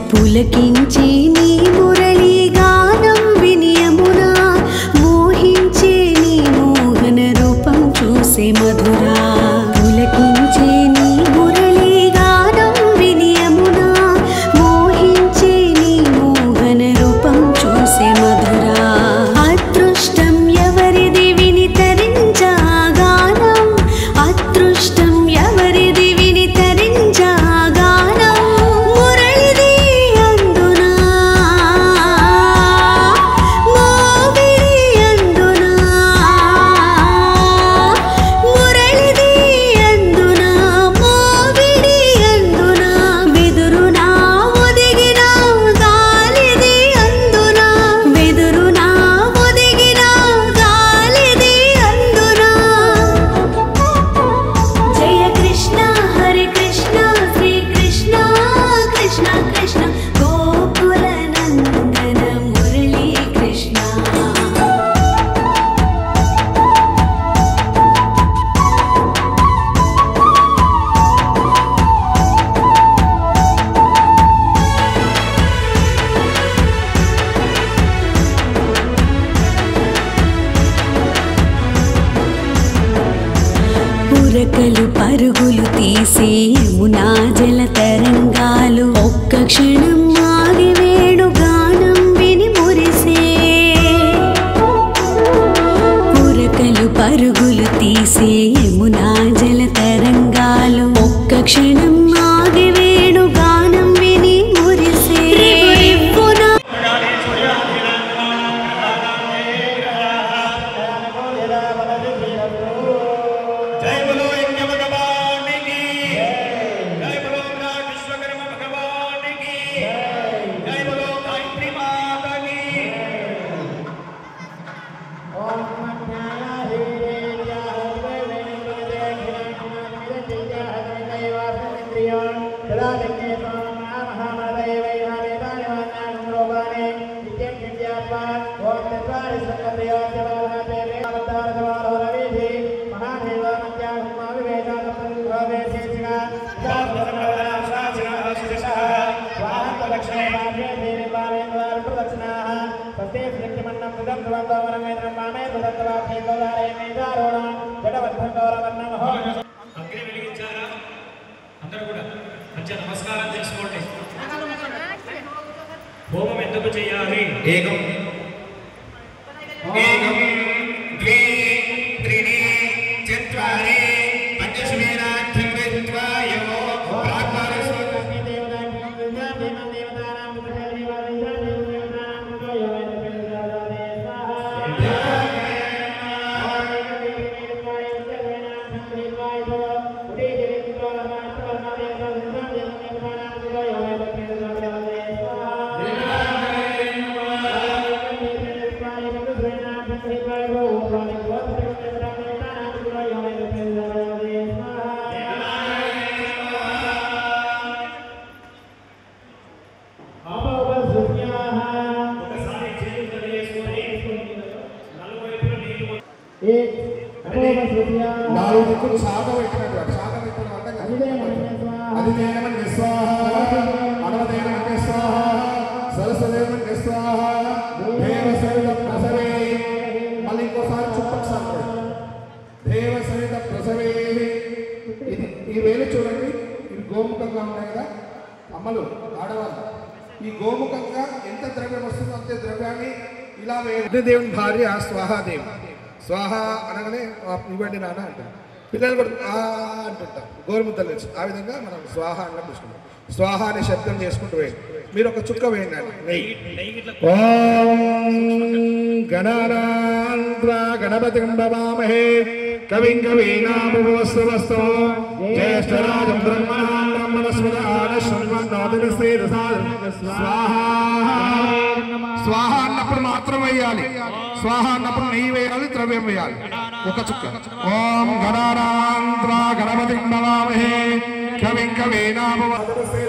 పులకించి నీ మురళి గానం వినియమునా మోహించే నీ మోహన రూపం చూసే మధురా పులకించే నీ మురళి గానం వినియమునా మోహించే నీ మోహన రూపం చూసే మధురా అదృష్టం ఎవరిది విని తరించా గానం అదృష్టం ఎవరిది విని తరించా గానం మురళిది అందునా మోవిడి అందునా మురళిది అందునా మోవిడి అందునా వెదురునా ఒదిగిన గాలిది అందునా వెదురునా ఒదిగిన గాలిది అందునా జయ కృష్ణ హరే కృష్ణ శ్రీ కృష్ణ కృష్ణ కృష్ణ గోకుల నందన మురళీ కృష్ణ పురకలు పరుగులు తీసే యమునా జల తరంగాలు ఒక్క క్షణం ఆగి వేణు గానం విని మురిసే పురకలు పరుగులు తీసే యమునా జల తరంగాలు ఒక్క క్షణం ఆగి వేణు గానం విని మురిసే రివ్వున जय बोलो यज्ञ भगवान की जय बोलो विराट विश्वकर्मा भगवान की जय बोलो गायत्री माता की ओम నమస్కారం చేసుకోండి హోమం ఎందుకు చేయాలి ఏకం ఏకం ద్వే త్రీణి చత్వారి పంచశమేనాఖ్యం వేదిత్వాయో ప్రాకారస్వ నాలుగు శాఖ పెట్టినట్టు శాఖ పెట్టిన అధిదేవన్ స్వాహ అనవదేవన్ స్వాహ సరస్వదేవన్ స్వాహ దేవసరిత ప్రసవే మళ్ళీ ఇంకోసారి చుట్టొకసారి దేవసరిత ప్రసవే ఇది ఈ వేలు చూడండి ఇవి గోముఖంగా ఉన్నాయి కదా అమ్మలు ఆడవాళ్ళు ఈ గోముఖంగా ఎంత ద్రవ్యం వస్తుందో అంతే ద్రవ్యాన్ని ఇలా దేవుని భార్య స్వాహాదేవి స్వాహ అనగానే ఇవ్వండి నాన్న అంటారు. పిల్లలు కూడా అంటుంటాం గోరుముద్దలు నుంచి. ఆ విధంగా మనం స్వాహ అన్న తీసుకుంటాం. స్వాహ అనే శబ్దం చేసుకుంటూ వేయండి. మీరు ఒక చుక్క వేయండి అండి నెయ్యి. ఓం గణానాంత్రా గణపతిం భవామహే కవిం కవీనాముపమస్తమస్తమో జ్యేష్ఠరాజం బ్రహ్మణాం బ్రహ్మణస్పదాన స్వాహ అన్నప్పుడు మాత్రం వేయాలి. స్వాహ అన్నప్పుడు నెయ్యి వేయాలి, ద్రవ్యం వేయాలి. ఒక చుక్క. ఓం గణానాంత్రా గణపతిం భవామహే కవిం కవీనాముపమస్తమస్తమో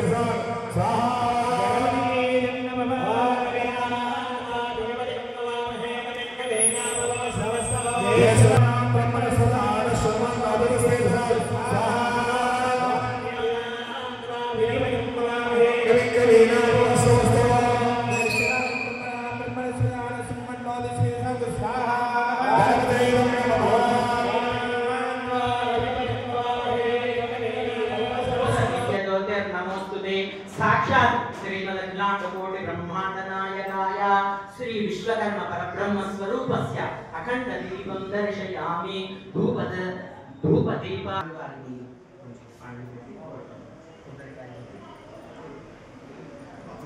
साक्षात् श्रीमदखिलाण्डकोटि ब्रह्माण्ड नायकाय श्री विश्वकर्म परब्रह्म स्वरूपस्य अखंड दीपं दर्शयामि धूपदीप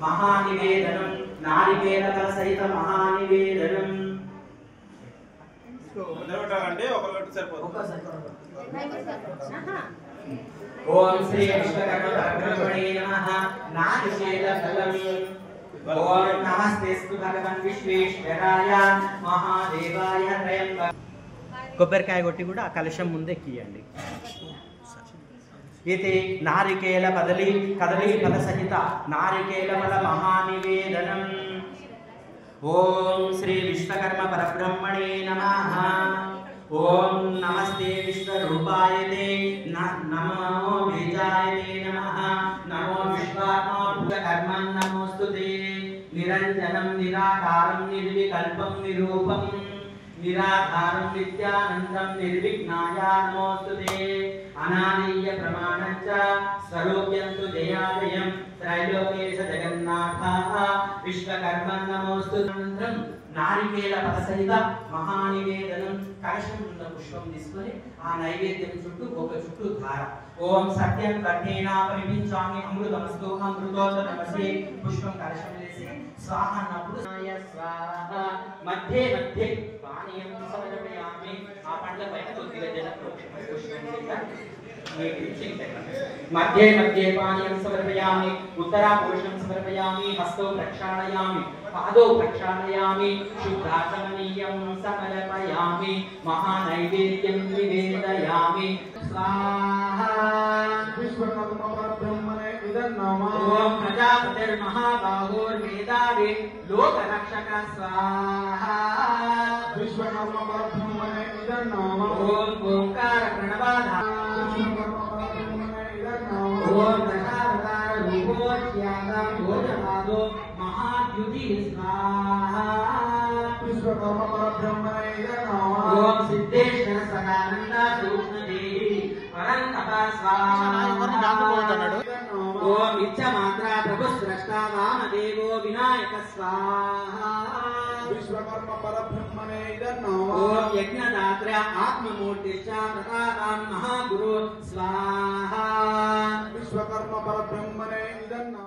महानिवेदनं नारिकेलफल सहित महानिवेदनं అంటే ఒకటి సరిపోతుంది. ओम श्री विश्वकर्म परब्रह्मणे नमः नारिकेलफलम् ओम नमस्तेस्तु भगवन् विश्वेश्वराय महादेवाय त्रयंबक కొబ్బరికాయ కొట్టి కూడా ఆ కలశం ముందే ఎక్కియండి. ఇది నారికేల కదలి ఫల సహిత నారికేల ఫల మహానివేదనం. ఓం శ్రీ విశ్వకర్మ పరబ్రహ్మణే నమః. ఓం నమస్తే విశ్వరూపాయ తే నమో బీజాయ తే నమః. నమో విశ్వాత్మకర్మణ్ నమోస్తుతే. నిరంజనం నిరాకారం నిర్వికల్పం నిరూపం నిరాధారం నిత్యానందం నిర్విఘ్నాయ నమోస్తుతే. అనాదీయ ప్రమాణంచ స్వరూప్యంతు జయాజయం త్రైలోకేశ జగన్నాథః విశ్వకర్మణ్ నమోస్తుతే. నారికేల ఫల సహిత మహానివేదనం కలశం ఉన్న పుష్పం తీసుకొని ఆ నైవేద్యం చుట్టూ ఒక చుట్టూ ధార. ఓం సత్యం కఠిన పరిపించామి అమృతమస్తు అమృతోత్తరమసి. పుష్పం కలశం వేసి స్వాహ అన్నప్పుడు స్వాహ మధ్య మధ్య పానీయం సమర్పయామి. ఆ పండ్ల పైన కొద్దిగా జలం मध्ये मध्ये पानीयं समर्पयामि. उत्तरापुरुषं समर्पयामि. हस्तौ प्रक्षालयामि. पादौ प्रक्षालयामि. शुद्धाचमनीयं समर्पयामि. महानैवेद्यं निवेदयामि. स्वाहा विश्वकर्म परब्रह्मणे नमः. ओम प्रजापतिर्महाबाहोर्वेदावे लोकरक्षक स्वाहा विश्वकर्म परब्रह्मणे नमः. ओम ओंकार प्रणवाधा ओम दशावतार रूपोच्चारणं भोजपादो महाद्युति स्वाहा विश्वकर्म परब्रह्मणे नमः. ओम सिद्धेश्वर सदानंद सूक्ष्मदेवी परन्तप स्वाहा. ओम इच्छमात्रा प्रभु स्रष्टा वामदेवो विनायक स्वाहा विश्वकर्म परब्रह्मणे नमः. ओम यज्ञदात्र आत्ममूर्तिश्च प्रतापान् महागुरु स्वाहा विश्वकर्म परब्रह्मणे नमः.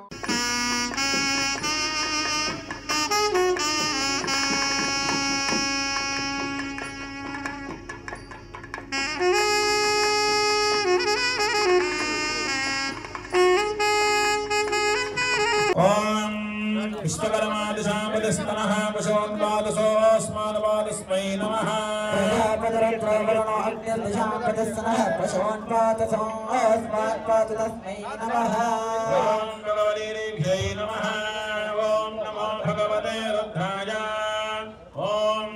विश्वकर्मादिशापतिस्तनः पशोन्पादसोऽस्मान्पादस्मै नमः. ॐ भगवतीभ्यै नमः. ॐ नमो भगवते रुद्राय. ॐ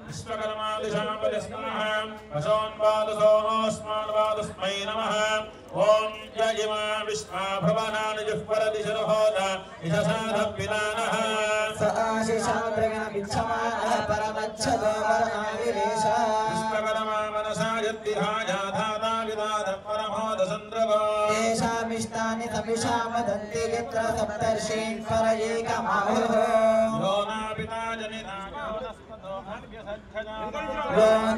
विश्वकर्मादिशापतिस्तनः पशोन्पादसोऽस्मान्पादस्मै नमः. ओम यजिमा विश्वा भवनानि जुह्वरदिशरहोद इशसाधपिनानः स आशिषान्द्रगण विच्छमानः परमच्छदो वरणाविरेश विश्वकर्मा मनसा यद्विहायाधाता विदाद परमोदसन्द्रगो येषामिष्टानि समिषा वदन्ति यत्र सप्तर्षीन् परयेकमाहुः यो नापिता जनिता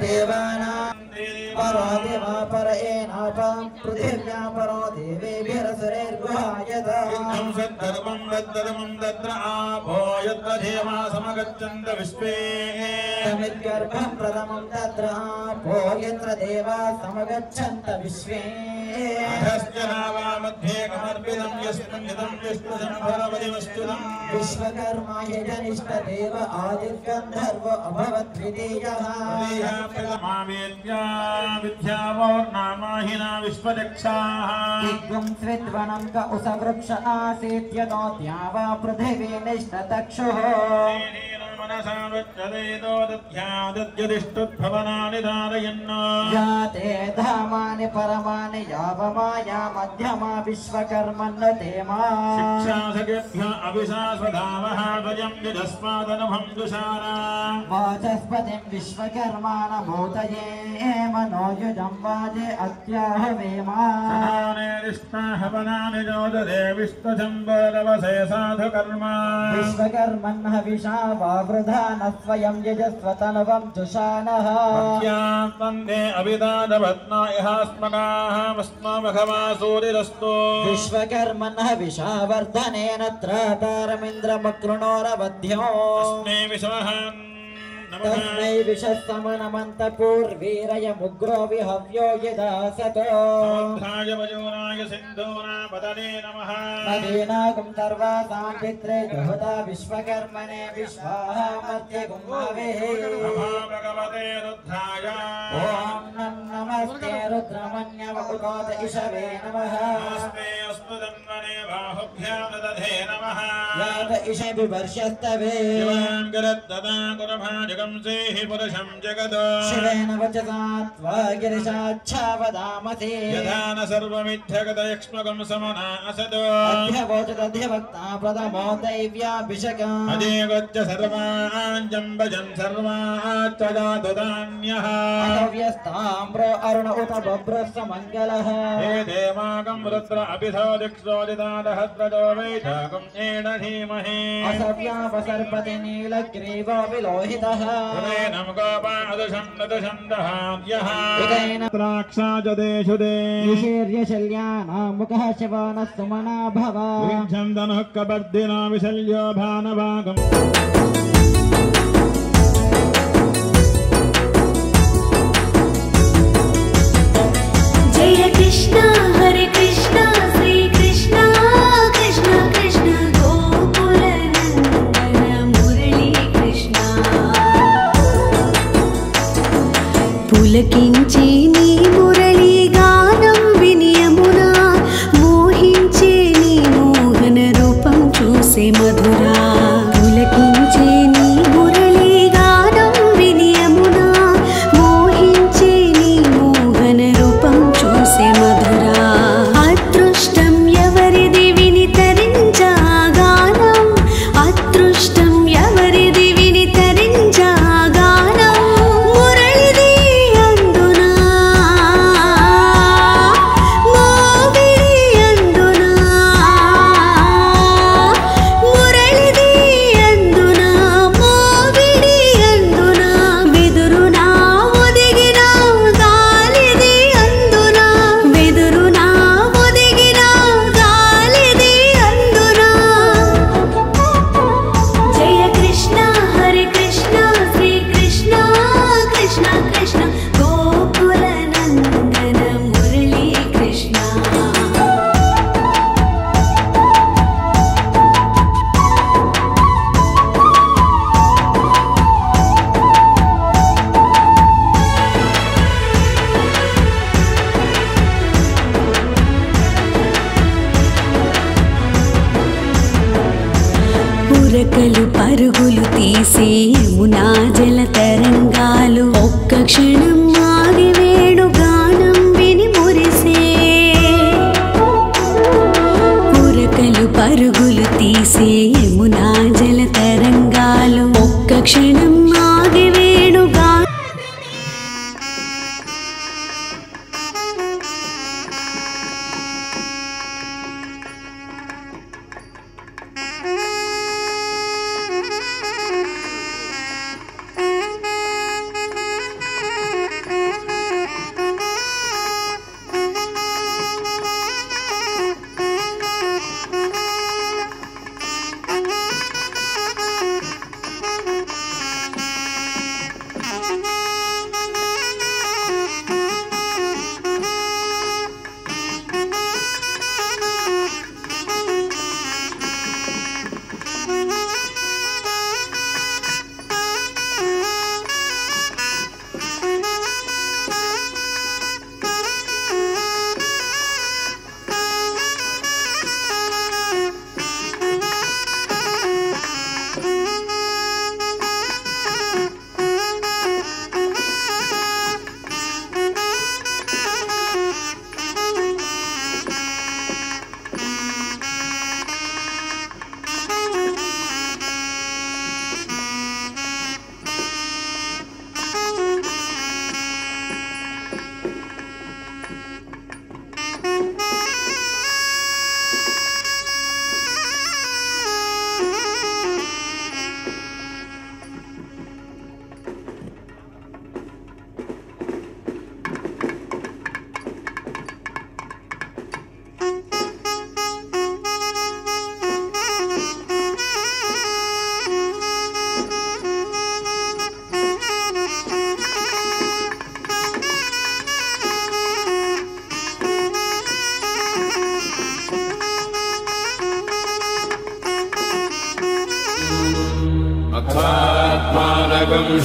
देवानां परो देवा पर एनापं पृथिव्या परो देवेभिरसुरैर्गुहायत इदं सद्धर्मं दद्धर्मं दद्र आपो यत्र देवा समगच्छन्त विश्वे तमिद्गर्भं प्रथमं तत्र आपो यत्र देवा समगच्छन्त विश्वे अधश्च नावा मध्ये कमर्पितं यस्मिन् यदं विष्णुसम्भरपदिमस्तुतं विश्वकर्मा यजनिष्ठ देव आदिर्गन्धर्व अभवत् द्वितीयः विद्यावोर्नामाहिना विश्वदक्षाः दिग्गं स्विद्वनं क उसवृक्ष आसीत् यतो द्यावा पृथिवी निष्ठतक्षुः मनसा वृच्छदेतो दध्यादद्यदिष्टुद्भवनानि धारयन् याते धामानि परमानि यावमाया मध्यमा विश्वकर्मन् तेमा शिक्षासखेभ्य अभिशास्वधावः द्वयं यजस्मादनुभं दुषारा वाचस्पतिं विश्वकर्माणमूतये मनोयुजं वाजे अत्याहवेमा हवनानि जोदरे विष्णुशम्बरवसे साधुकर्मा विश्वकर्मन् हविषा वावृधा न स्वयं यजस्वतनुवं जुषाणः वन्दे अभिदानभत्ना इहास्मकाः वस्मामघवा सूरिरस्तु विश्वकर्मन् हविषा वर्धनेन त्रातारमिन्द्रमकृणोरवध्यो अस्मे विश्वहन् तस्मै विशस्तमनमन्त पूर्वीरयमुग्रो विहव्यो यदासतो समुद्राय वयोराय सिन्धूनापतने नमः नदीनागं सर्वासां पित्रे जुहुता विश्वकर्मणे विश्वाः मध्ये गुम्भवे नमो भगवते रुद्राय ॐ नमस्ते रुद्रमन्यव उदोत इषवे नमः नमस्ते अस्तु जन्मने बाहुभ्यां दधे नमः यात इषे विवर्षस्तवे शिवां गरद्ददा गुरुभाजगं सेहि पुरुषं जगद शिवेन वचसा त्वा गिरिशाच्छावदामसि यथा न सर्वमिथ्यगतयक्ष्मकं समना असद अध्यवोचदध्यवक्ता प्रथमो दैव्याभिषेकम् अजेगच्च सर्वाञ्जम्बजन् सर्वाच्च जातु धान्यः अव्यस्ताम्रो अरुण उत बभ्रस्य मङ्गलः हे देवागं रुद्र अभिधोदिक्षोदितादहद्रजो वैशाखं येन धीमहि असव्यापसर्पति नीलग्रीवो विलोहितः उदयनं गोपादशं नदशन्दहाद्यः उदयन द्राक्षाजदेषु दे विशीर्यशल्यानां मुखः शिवानः सुमना भव विञ्छं धनुः कपर्दिना विशल्यो भानभागम् जय कृष्ण हरे कृष्ण श्री कृष्ण कृष्ण कृष्ण गोकुल नंदन मुरली कृष्ण पुलकिंचे नी मुरली गानं विनि यमुना मोहिंचे नी मोहन रूपं चूसे मधुरा पुलकिंचे नी मुरली गानं विनि यमुना मोहिंचे नी मोहन रूपं చూసే మధురా అదృష్టం ఎవరిది విని తరించా గానం అదృష్టం ఎవరిది విని తరించా గానం మురళిది అందునా మోవిడి అందునా మురళిది అందునా మోవిడి అందునా వెదురునా ఒదిగిన గాలిది అందునా వెదురునా ఒదిగిన గాలిది అందునా జయ కృష్ణ హరే కృష్ణ శ్రీ కృష్ణ కృష్ణ కృష్ణ గోకుల నందన మురళీ కృష్ణ పురకలు పరుగులు తీసే యమునా జల తరంగాలు ఒక్క క్షణం ఆగి వేణు గానం విని మురిసే పురకలు పరుగులు తీసే యమునా జల తరంగాలు ఒక్క క్షణం ఆగి వేణు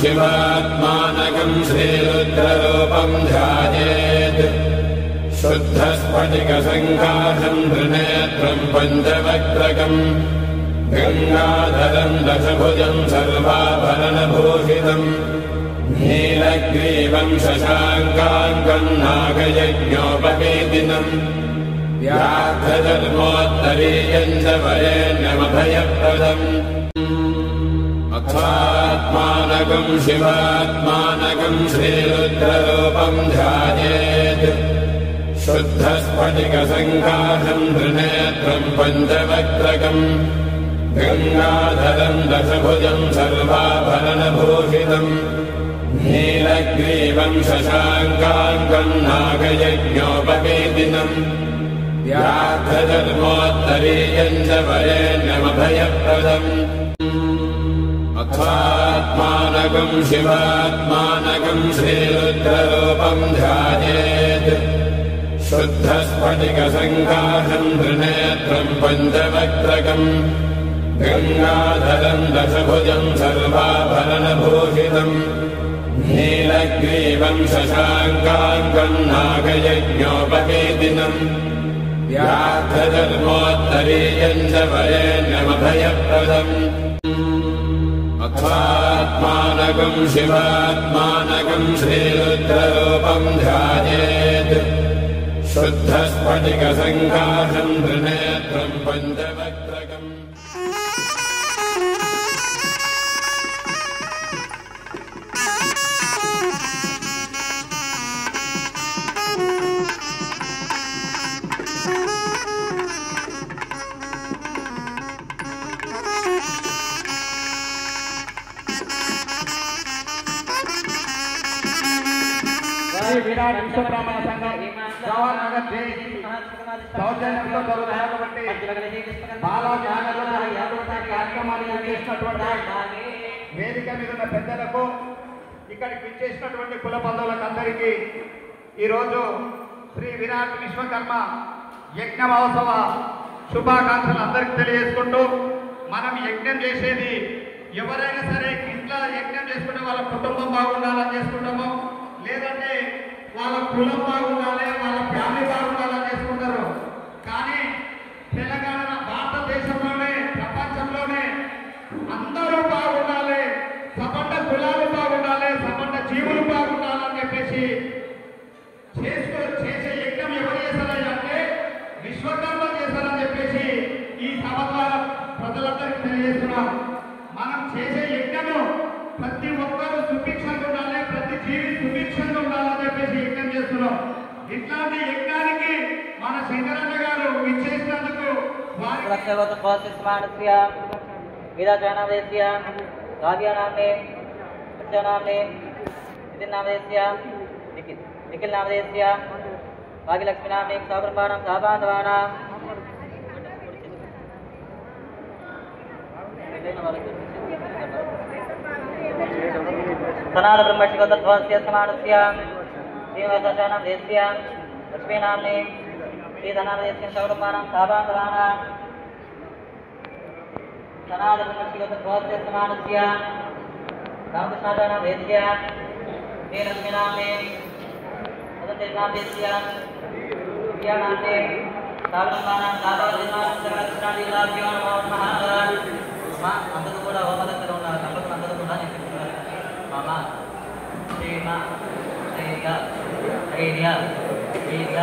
शिवात्मानकं श्रीरुद्ररूपं ध्यायेत् शुद्धस्फटिकसङ्काशं त्रिनेत्रं पञ्चवक्त्रकम् गङ्गाधरं दशभुजं सर्वाभरणभूषितम् नीलग्रीवं शशाङ्काङ्कं नागयज्ञोपवेदिनम् व्याघ्रधर्मोत्तरीयं च वरेण्यमभयप्रदम् अथात्मानकं शिवात्मानकं श्रीरुद्ररूपं ध्यायेत् शुद्धस्फटिकसङ्काशं त्रिनेत्रं पञ्चवक्त्रकम् गङ्गाधरं दशभुजं सर्वाभरणभूषितम् नीलग्रीवं शशाङ्काङ्कं नागयज्ञोपवेदिनम् व्याघ्रधर्मोत्तरीयं च वरेण्यमभयप्रदम् अथात्मानकं शिवात्मानकं श्रीरुद्ररूपं ध्यायेत् शुद्धस्फटिकसङ्काशं त्रिनेत्रं पञ्चवक्त्रकम् गङ्गाधरं दशभुजं सर्वाभरणभूषितम् नीलग्रीवं शशाङ्काङ्कं नागयज्ञोपवेदिनम् व्याघ्रधर्मोत्तरीयं च वरेण्यमभयप्रदम् अथात्मानकं शिवात्मानकं श्रीरुद्ररूपं ध्यायेत् शुद्धस्फटिकसङ्काशं त्रिनेत्रं पञ्चवक्त्रकम् విరాట్ విశ్వబ్రాహ్మణ సంఘం జవహర్ నగర్ జేఏసీ సౌజన్యంతో జరుగుతాయి కాబట్టి బాలా జ్ఞానంలో కార్యక్రమాలు చేసినటువంటి వేదిక మీద ఉన్న పెద్దలకు ఇక్కడికి విచ్చేసినటువంటి కుల బంధువులకు అందరికీ ఈరోజు శ్రీ విరాట్ విశ్వకర్మ యజ్ఞ మహోత్సవ శుభాకాంక్షలు అందరికీ తెలియజేసుకుంటూ మనం యజ్ఞం చేసేది ఎవరైనా సరే ఇంట్లో యజ్ఞం చేసుకుంటే వాళ్ళ కుటుంబం బాగుండాలని చేసుకుంటాము, లేదంటే వాళ్ళ కులం బాగుండాలి, వాళ్ళ ఫ్యామిలీ బాగుండాలని చేసుకుంటారు. కానీ తెలంగాణ భారతదేశంలోనే ప్రపంచంలోనే అందరూ బాగుండాలి, సపండ కులాలు బాగుండాలి, సపండ జీవులు బాగుండాలని చెప్పేసి చేసే యజ్ఞం ఎవరు చేశారని అంటే విశ్వకర్మ చేశారని చెప్పేసి ఈ సభ ద్వారా ప్రజలందరికీ తెలియజేస్తున్నాం. మనం చేసే యజ్ఞము ప్రతి ఒక్కరూ సుభిక్షంగా ఉండాలి, ప్రతి జీవి సుభిక్షంగా ఉండాలని చెప్పేసి యజ్ఞం చేస్తున్నాం. ఇట్లాంటి యజ్ఞానికి మన శంకరన్న గారు ఇచ్చేసినందుకు निखिल नामदेस्य भाग्यलक्ष्मी नामने साब्रह्मणं साबांधवानां सनातन ब्रह्मशिवतत्वस्य समानस्य श्रीनिवासाचार्यं देस्य लक्ष्मी नामने श्रीधनामदेस्य साब्रह्मणं साबांधवानां सनातन ब्रह्मशिवतत्वस्य समानस्य रामकृष्णाचार्यं देस्य श्रीलक्ष्मी नामने देस्य प्रिया नामने साब्रह्मणं साबांधवानां जगन्नाथादिलाभ्यो नमो नमः अंदर కూడా హోమదక్కర ఉన్న దంపతులు అందరూ కూడా మామ శ్రీమ ధైర్య ధైర్య వీర్య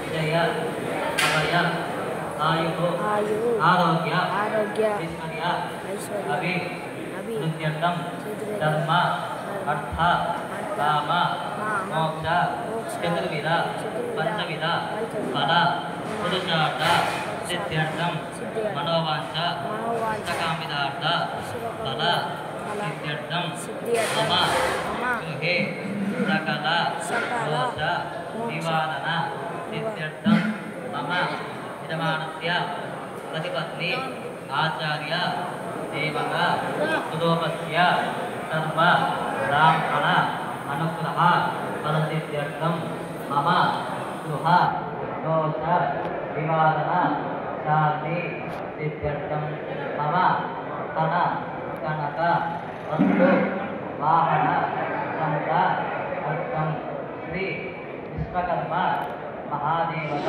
విజయ అభయ ఆయు ఆరోగ్య ఐశ్వర్య అభివృద్ధ్యర్థం ధర్మ అర్థ కామ మోక్ష చతుర్విధ పంచవిధ ఫల పురుషార్థ సిద్ధ్యర్థం మనోవాంఛ ఇష్టకామిదార్థ ఫల సిద్ధ్యర్థం మమ గృహే సకల దోష నివారణ సిద్ధ్యర్థం మమ యజమానస్య ప్రతిపత్ని ఆచార్య సేవక సులోపస్య సర్వ బ్రాహ్మణ అనుగ్రహ ఫలసిద్ధ్యర్థం మమ గృహ దోష నివారణ శాంతి సిద్ధ్యర్థం మమ ధన కనక వస్తు వాహన సంత అర్థం శ్రీ విశ్వకర్మ మహాదేవత